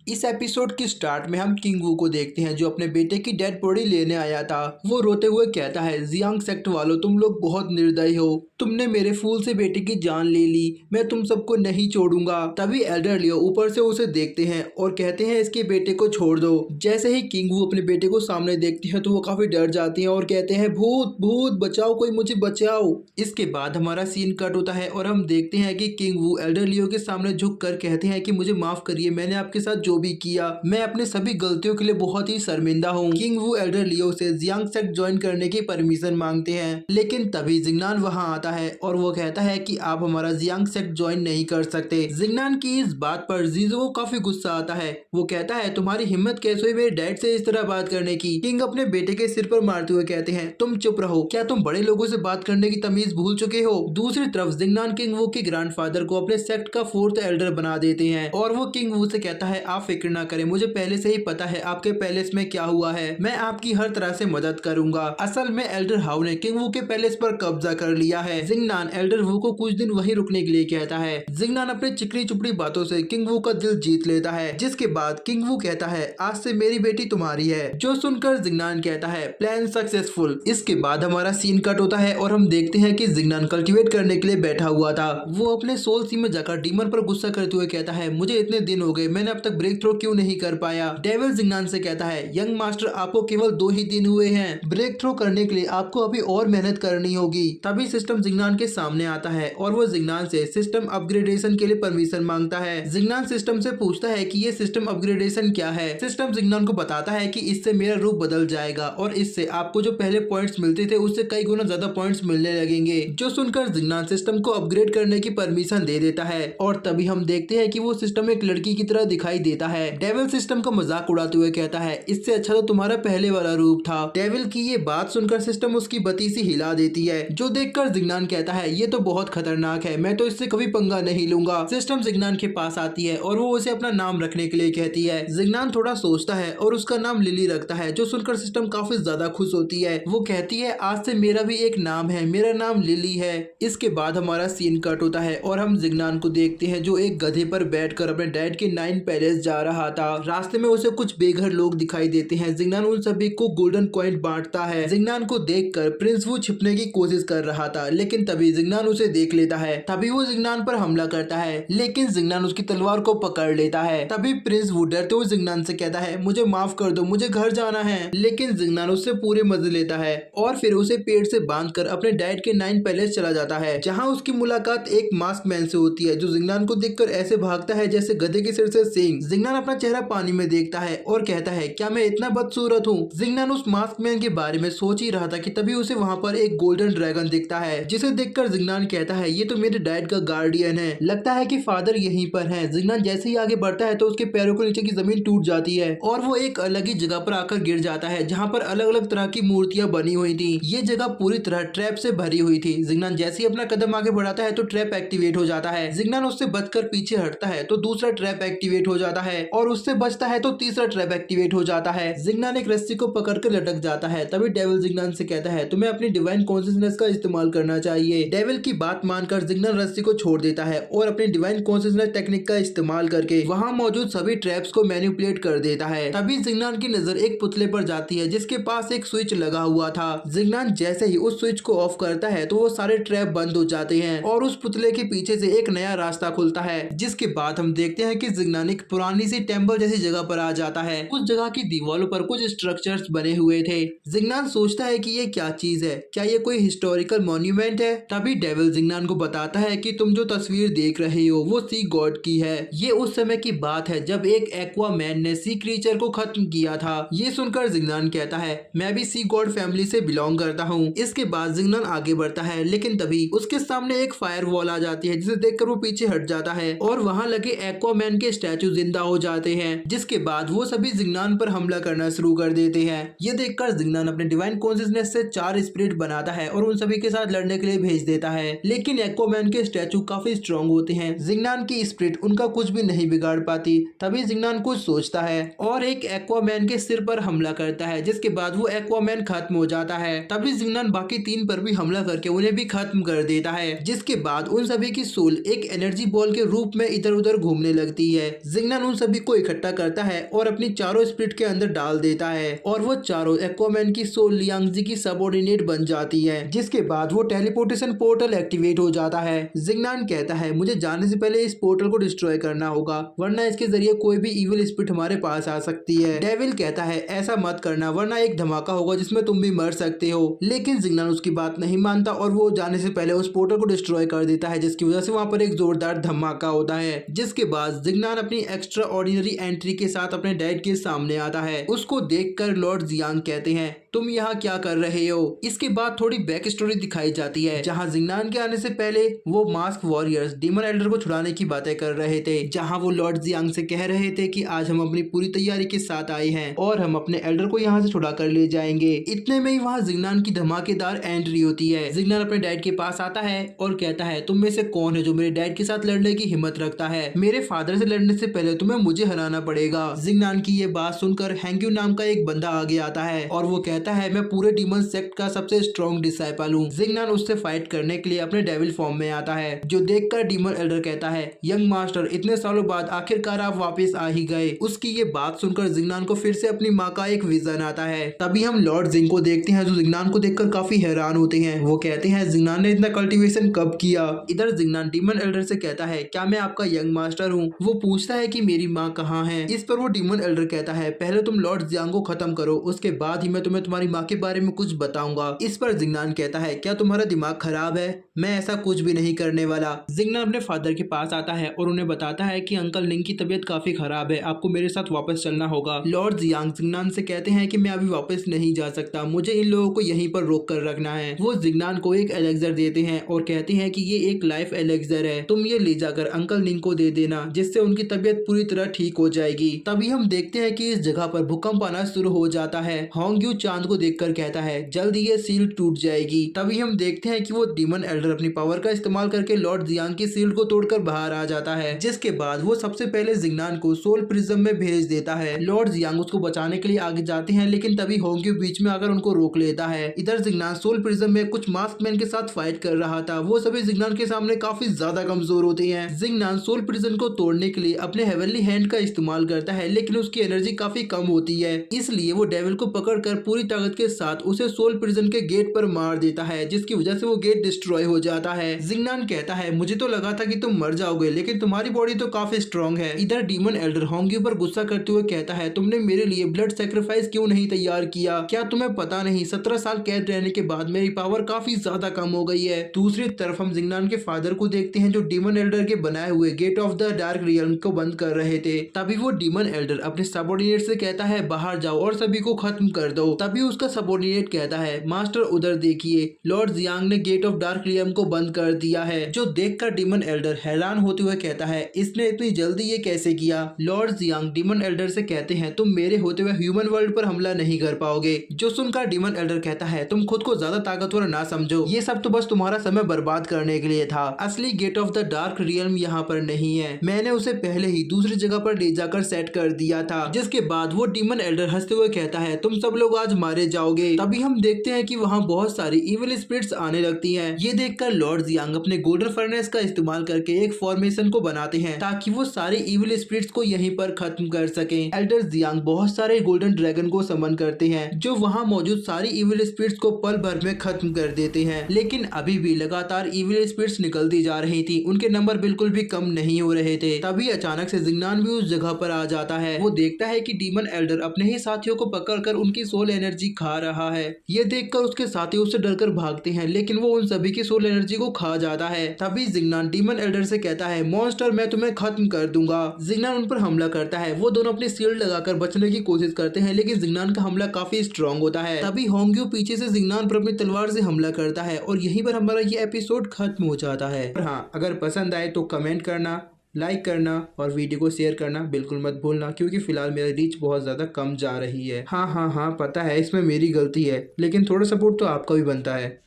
इस एपिसोड की स्टार्ट में हम किंग वू को देखते हैं जो अपने बेटे की डेड बॉडी लेने आया था। वो रोते हुए कहता है, जियांग सेक्ट वालों, तुम लोग बहुत निर्दयी हो। तुमने मेरे फूल से बेटे की जान ले ली। मैं तुम सबको नहीं छोड़ूंगा। तभी एल्डर लियो ऊपर से उसे देखते हैं और कहते हैं इसके बेटे को छोड़ दो। जैसे ही किंग वू अपने बेटे को सामने देखती है तो वो काफी डर जाती है और कहते हैं, भूत भूत बचाओ, कोई मुझे बचाओ। इसके बाद हमारा सीन कट होता है और हम देखते हैं कि किंग वू एल्डर लियो के सामने झुक कर कहते हैं कि मुझे माफ करिए, मैंने आपके साथ जो भी किया, मैं अपने सभी गलतियों के लिए बहुत ही शर्मिंदा हूँ। किंग वू एल्डर लियो से जियांग सेक्ट ज्वाइन करने की परमिशन मांगते हैं, लेकिन तभी जिंगनान वहाँ आता है और वो कहता है कि आप हमारा जियांग सेक्ट ज्वाइन नहीं कर सकते। जिंगनान की इस बात पर जीजो को काफी गुस्सा आता है। वो कहता है, तुम्हारी हिम्मत कैसे हुई मेरे डैड से इस तरह बात करने की। किंग अपने बेटे के सिर पर मारते हुए कहते हैं, तुम चुप रहो, क्या तुम बड़े लोगों से बात करने की तमीज भूल चुके हो। दूसरी तरफ जिंगनान किंग वू के ग्रैंडफादर को अपने सेक्ट का 4th एल्डर बना देते हैं और वो किंग वू से कहता है, आप फिक्र ना करें, मुझे पहले से ही पता है आपके पैलेस में क्या हुआ है, मैं आपकी हर तरह से मदद करूंगा। असल में एल्डर हाउ ने किंग वू के पैलेस पर कब्जा कर लिया है। जिंगनान एल्डर वू को कुछ दिन वहीं रुकने के लिए कहता है। जिंगनान अपने चिकनी चुपड़ी बातों से किंग वू का दिल जीत लेता है, जिसके बाद किंग वू कहता है, आज से मेरी बेटी तुम्हारी है। जो सुनकर जिंगनान कहता है, प्लान सक्सेसफुल। इसके बाद हमारा सीन कट होता है और हम देखते हैं कि जिंगनान कल्टीवेट करने के लिए बैठा हुआ था। वो अपने सोल सी में जाकर डीमन पर गुस्सा करते हुए कहता है, मुझे इतने दिन हो गए, मैंने अब तक ब्रेक थ्रो क्यों नहीं कर पाया। डेविल जिंगनान से कहता है, यंग मास्टर आपको केवल 2 ही दिन हुए हैं, ब्रेक थ्रो करने के लिए आपको अभी और मेहनत करनी होगी। तभी सिस्टम जिंगनान के सामने आता है और वो जिंगनान से सिस्टम अपग्रेडेशन के लिए परमिशन मांगता है। जिंगनान सिस्टम से पूछता है कि ये सिस्टम अपग्रेडेशन क्या है। सिस्टम जिंगनान को बताता है कि इससे मेरा रूप बदल जाएगा और इससे आपको जो पहले पॉइंट्स मिलते थे उससे कई गुना ज्यादा पॉइंट्स मिलने लगेंगे। जो सुनकर जिंगनान सिस्टम को अपग्रेड करने की परमिशन दे देता है और तभी हम देखते हैं कि वो सिस्टम एक लड़की की तरह दिखाई देता है। डेविल सिस्टम का मजाक उड़ाते हुए कहता है, इससे अच्छा तो तुम्हारा पहले वाला रूप था। डेविल की ये बात सुनकर सिस्टम उसकी बत्ती हिला देती है, जो देखकर जिंगनान कहता है, ये तो बहुत खतरनाक है, मैं तो इससे कभी पंगा नहीं लूंगा। सिस्टम जिंगनान के पास आती है और वो उसे अपना नाम रखने के लिए कहती है। जिंगनान थोड़ा सोचता है और उसका नाम लिली रखता है, जो सुनकर सिस्टम काफी ज्यादा खुश होती है। वो कहती है, आज से मेरा भी एक नाम है, मेरा नाम लिली है। इसके बाद हमारा सीन कट होता है और हम जिंगनान को देखते हैं जो एक गधे पर बैठकर अपने डैड के 9 पैलेस जा रहा था। रास्ते में उसे कुछ बेघर लोग दिखाई देते हैं। जिंगनान उन सभी को गोल्डन कॉइन बांटता है। जिंगनान को देखकर प्रिंस वू छिपने की कोशिश कर रहा था, लेकिन तभी जिंगनान उसे देख लेता है। तभी वो जिंगनान पर हमला करता है, लेकिन जिंगनान उसकी तलवार को पकड़ लेता है। तभी प्रिंस वू डरते हुए जिंगनान से कहता है, मुझे माफ कर दो, मुझे घर जाना है। लेकिन जिंगनान उससे पूरे मजे लेता है और फिर उसे पेड़ से बांधकर अपने डैड के 9 पैलेस चला जाता है, जहाँ उसकी मुलाकात एक मास्क मैन से होती है, जो जिंगनान को देखकर ऐसे भागता है जैसे गधे के सिर से सींग। जिंगनान अपना चेहरा पानी में देखता है और कहता है, क्या मैं इतना बदसूरत हूँ। जिंगनान उस मास्क मैन के बारे में सोच ही रहा था कि तभी उसे वहाँ पर एक गोल्डन ड्रैगन दिखता है, जिसे देखकर जिंगनान कहता है, ये तो मेरे डैड का गार्डियन है, लगता है कि फादर यहीं पर है। जिंगनान जैसे ही आगे बढ़ता है तो उसके पैरों के नीचे की जमीन टूट जाती है और वो एक अलग ही जगह पर आकर गिर जाता है, जहाँ पर अलग अलग तरह की मूर्तियां बनी हुई थी। ये जगह पूरी तरह ट्रैप से भरी हुई थी। जिंगनान जैसे ही अपना कदम आगे बढ़ाता है तो ट्रैप एक्टिवेट हो जाता है। जिंगनान उससे बचकर पीछे हटता है तो दूसरा ट्रैप एक्टिवेट हो जाता है और उससे बचता है तो तीसरा ट्रैप एक्टिवेट हो जाता है। जिंगनान एक रस्सी को पकड़कर लटक जाता है। तभी डेविल जिंगनान से कहता है, तुम्हें अपनी डिवाइन कॉन्शियसनेस का इस्तेमाल करना चाहिए। डेविल की बात मानकर जिंगनान रस्सी को छोड़ देता है और अपनी डिवाइन कॉन्शियसनेस टेक्निक का इस्तेमाल करके वहाँ मौजूद सभी ट्रैप्स को मैनिपुलेट कर देता है। तभी जिंगनान की नजर एक पुतले पर जाती है, जिसके पास एक स्विच लगा हुआ था। जिंगनान जैसे ही उस स्विच को ऑफ करता है तो वो सारे ट्रैप बंद हो जाते हैं और उस पुतले के पीछे से एक नया रास्ता खुलता है। जिसके बाद हम देखते हैं कि जिंगनान एक पुरानी सी टेम्पल जैसी जगह पर आ जाता है। उस जगह की दीवारों पर कुछ स्ट्रक्चर्स बने हुए थे। जिंगनान सोचता है कि ये क्या चीज है, क्या ये कोई हिस्टोरिकल मॉन्यूमेंट है। तभी डेविल जिंगनान को बताता है कि तुम जो तस्वीर देख रहे हो वो सी गॉड की है। ये उस समय की बात है जब एक एक्वा मैन ने सी क्रीचर को खत्म किया था। ये सुनकर जिंगनान कहता है, मैं भी सी गॉड फैमिली से बिलोंग करता हूँ। इसके बाद जिंगनान आगे बढ़ता है, लेकिन तभी उसके सामने एक फायर वॉल आ जाती है, जिसे देखकर वो पीछे हट जाता है और वहाँ लगे एक्वामैन के स्टैचू जिंदा हो जाते हैं। जिसके बाद वो सभी जिंगनान पर हमला करना शुरू कर देते हैं। ये देखकर जिंगनान अपने डिवाइन कॉन्शियसनेस से 4 स्पिरिट बनाता है और उन सभी के साथ लड़ने के लिए भेज देता है, लेकिन एक्वामैन के स्टैचू काफी स्ट्रॉन्ग होते हैं। जिंगनान की स्पिरिट उनका कुछ भी नहीं बिगाड़ पाती। तभी जिंगनान कुछ सोचता है और एक एक्वामैन के सिर पर हमला करता है, जिसके बाद वो एक्वामैन खत्म हो जाता है। तभी जिंगनान बाकी 3 पर भी हमला करके उन्हें भी खत्म कर देता है, जिसके बाद उन सभी की सोल एक एनर्जी बॉल के रूप में इधर उधर घूमने लगती है। जिंगनान उन सभी को इकट्ठा करता है और अपनी चारों स्पिरिट के अंदर डाल देता है और वो चारों एक्वामैन की सोल लियांगजी की सबऑर्डिनेट बन जाती है, जिसके बाद वो टेलीपोर्टेशन पोर्टल एक्टिवेट हो जाता है। जिंगनान कहता है मुझे जाने से पहले इस पोर्टल को डिस्ट्रॉय करना होगा, वरना इसके जरिए कोई भी इविल स्पिरिट हमारे पास आ सकती है। डेविल कहता है ऐसा मत करना, वरना एक धमाका होगा जिसमें तुम भी मर सकते हो। लेकिन जिंगनान उसकी बात नहीं मानता और वो जाने से पहले उस पोर्टल को डिस्ट्रॉय कर देता है, जिसकी वजह से वहाँ पर एक जोरदार धमाका होता है। जिसके बाद जिंगनान अपनी एक्स्ट्रा ऑर्डिनरी एंट्री के साथ अपने डैड के सामने आता है। उसको देखकर लॉर्ड जियांग कहते हैं तुम यहाँ क्या कर रहे हो। इसके बाद थोड़ी बैक स्टोरी दिखाई जाती है, जहाँ जिंगनान के आने से पहले वो मास्क वॉरियर्स डीमन एल्डर को छुड़ाने की बातें कर रहे थे, जहाँ वो लॉर्ड जियांग से कह रहे थे कि आज हम अपनी पूरी तैयारी के साथ आए हैं और हम अपने एल्डर को यहाँ से छुड़ा कर ले जाएंगे। इतने में ही वहाँ जिंगनान की धमाकेदार एंट्री होती है। जिंगनान अपने डैड के पास आता है और कहता है तुम में से कौन है जो मेरे डैड के साथ लड़ने की हिम्मत रखता है। मेरे फादर से लड़ने से पहले तुम्हें मुझे हराना पड़ेगा। जिंगनान की ये बात सुनकर हैंग्यू नाम का एक बंदा आगे आता है और वो कहता है मैं पूरे डीमन सेक्ट का सबसे स्ट्रॉन्ग डिसाइपल हूँ। जिंगनान उससे फाइट करने के लिए अपने डेविल फॉर्म में आता है, जो देखकर डीमन एल्डर कहता है यंग मास्टर इतने सालों बाद आखिरकार आप वापस आ ही गए। उसकी ये बात सुनकर जिंगनान को फिर से अपनी माँ का एक विजन आता है। तभी हम लॉर्ड जिंग को देखते हैं, जो जिंगनान को देखकर काफी हैरान होते हैं। वो कहते हैं जिंगनान ने इतना कल्टीवेशन कब किया। इधर जिंगनान डीमन एल्डर से कहता है क्या मैं आपका यंग मास्टर हूँ। वो पूछता है कि मेरी माँ कहाँ है। इस पर वो डीमन एल्डर कहता है पहले तुम लॉर्ड जियांग को खत्म करो, उसके बाद ही मैं तुम्हें तुम्हारी माँ के बारे में कुछ बताऊंगा। इस पर जिंगनान कहता है क्या तुम्हारा दिमाग खराब है, मैं ऐसा कुछ भी नहीं करने वाला। जिंगनान अपने फादर के पास आता है और उन्हें बताता है कि अंकल लिंग की तबीयत काफी खराब है, आपको मेरे साथ वापस चलना होगा। लॉर्ड जियांग जिंगनान से कहते हैं कि मैं अभी वापस नहीं जा सकता, मुझे इन लोगों को यहीं पर रोक कर रखना है। वो जिंगनान को एक एलेक्सर देते हैं और कहते हैं कि ये एक लाइफ एलेक्सर है, तुम ये ले जाकर अंकल लिंग को दे देना, जिससे उनकी तबीयत पूरी तरह ठीक हो जाएगी। तभी हम देखते हैं कि इस जगह पर भूकंप आना शुरू हो जाता है। होंग्यू चांद को देखकर कहता है जल्द ये सील टूट जाएगी। तभी हम देखते हैं कि वो डीमन एल्डर अपनी पावर का इस्तेमाल करके लॉर्ड जियांग की सील को तोड़कर बाहर आ जाता है, जिसके बाद वो सबसे पहले जिंगनान को सोल प्रिज्म में भेज देता है। लॉर्ड जियांग उसको बचाने के लिए आगे जाते हैं, लेकिन तभी होंग्यू बीच में आकर उनको रोक लेता है। इधर जिंगनान सोल प्रिज्म में कुछ मास्कमैन के साथ फाइट कर रहा था, वो सभी जिंगनान के सामने काफी ज्यादा कमजोर होते हैं। जिंगनान सोल प्रिज्म को तोड़ने के लिए अपने हेवनली हैंड का इस्तेमाल करता है, लेकिन उसकी एनर्जी काफी कम होती है, इसलिए वो डेविल को पकड़कर पूरी ताकत के साथ उसे सोल प्रिजन के गेट पर मार देता है, जिसकी वजह से वो गेट डिस्ट्रॉय हो जाता है। जिंगनान कहता है मुझे तो लगा था कि तुम मर जाओगे, लेकिन तुम्हारी बॉडी तो काफी स्ट्रॉन्ग है। इधर डीमन एल्डर होंग्यू पर गुस्सा करते हुए कहता है तुमने मेरे लिए ब्लड सैक्रिफाइस क्यों नहीं तैयार किया, क्या तुम्हें पता नहीं 17 साल कैद रहने के बाद मेरी पावर काफी ज्यादा कम हो गई है। दूसरी तरफ हम जिंगनान के फादर को देखते हैं, जो डीमन एल्डर के बनाए हुए gate of the dark realm को बंद कर रहे थे। तभी वो डीमन एल्डर अपने सबऑर्डिनेट से कहता है बाहर जाओ और सभी को खत्म कर दो। तभी उसका सबऑर्डिनेट कहता है मास्टर उधर देखिए, लॉर्ड जियांग ने गेट ऑफ डार्क रियल्म को बंद कर दिया है। जो देखकर डीमन एल्डर हैरान होते हुए कहता है इसने इतनी जल्दी ये कैसे किया। लॉर्ड जियांग डीमन एल्डर से कहते हैं तुम मेरे होते हुए ह्यूमन वर्ल्ड पर हमला नहीं कर पाओगे। जो सुनकर डीमन एल्डर कहता है तुम खुद को ज्यादा ताकतवर ना समझो, ये सब तो बस तुम्हारा समय बर्बाद करने के लिए था, असली gate of the dark realm यहाँ पर नहीं है, मैंने उसे पहले ही दूसरी जगह पर ले जाकर सेट कर दिया था। जिसके बाद वो डीमन एल्डर हंसते हुए कहता है तुम सब लोग आज मारे जाओगे। तभी हम देखते हैं कि वहाँ बहुत सारी इविल स्पिरिट्स आने लगती हैं। ये देखकर लॉर्ड जियांग अपने गोल्डन फर्नेस का इस्तेमाल करके एक फॉर्मेशन को बनाते हैं, ताकि वो सारे इविल स्पिरिट्स को यहीं पर खत्म कर सकें। एल्डर जियांग बहुत सारे गोल्डन ड्रैगन को समन करते हैं, जो वहाँ मौजूद सारी इविल स्पिरिट्स को पल भर में खत्म कर देते हैं। लेकिन अभी भी लगातार इविल स्पिरिट्स निकलती जा रही थी, उनके नंबर बिल्कुल भी कम नहीं हो रहे थे। तभी अचानक से जिंगनान भी उस जगह पर आ जाता है। वो देखता है कि डीमन एल्डर अपने ही साथियों को पकड़कर उनकी सोल एनर्जी खा रहा है। ये देखकर उसके साथी उससे डरकर भागते हैं, लेकिन वो उन सभी की सोल एनर्जी को खा जाता है। तभी जिंगनान डीमन एल्डर से कहता है मॉन्स्टर मैं तुम्हें खत्म कर दूंगा। जिंगनान उन पर हमला करता है। वो दोनों अपनी शील्ड लगाकर बचने की कोशिश करते हैं, लेकिन जिंगनान का हमला काफी स्ट्रॉन्ग होता है। तभी होंग्यू पीछे से जिंगनान पर अपनी तलवार से हमला करता है और यहीं पर हमारा ये एपिसोड खत्म हो जाता है। और हाँ, अगर पसंद आए तो कमेंट करना, लाइक करना और वीडियो को शेयर करना बिल्कुल मत भूलना, क्योंकि फिलहाल मेरा रीच बहुत ज़्यादा कम जा रही है। हाँ, पता है इसमें मेरी गलती है, लेकिन थोड़ा सपोर्ट तो आपका भी बनता है।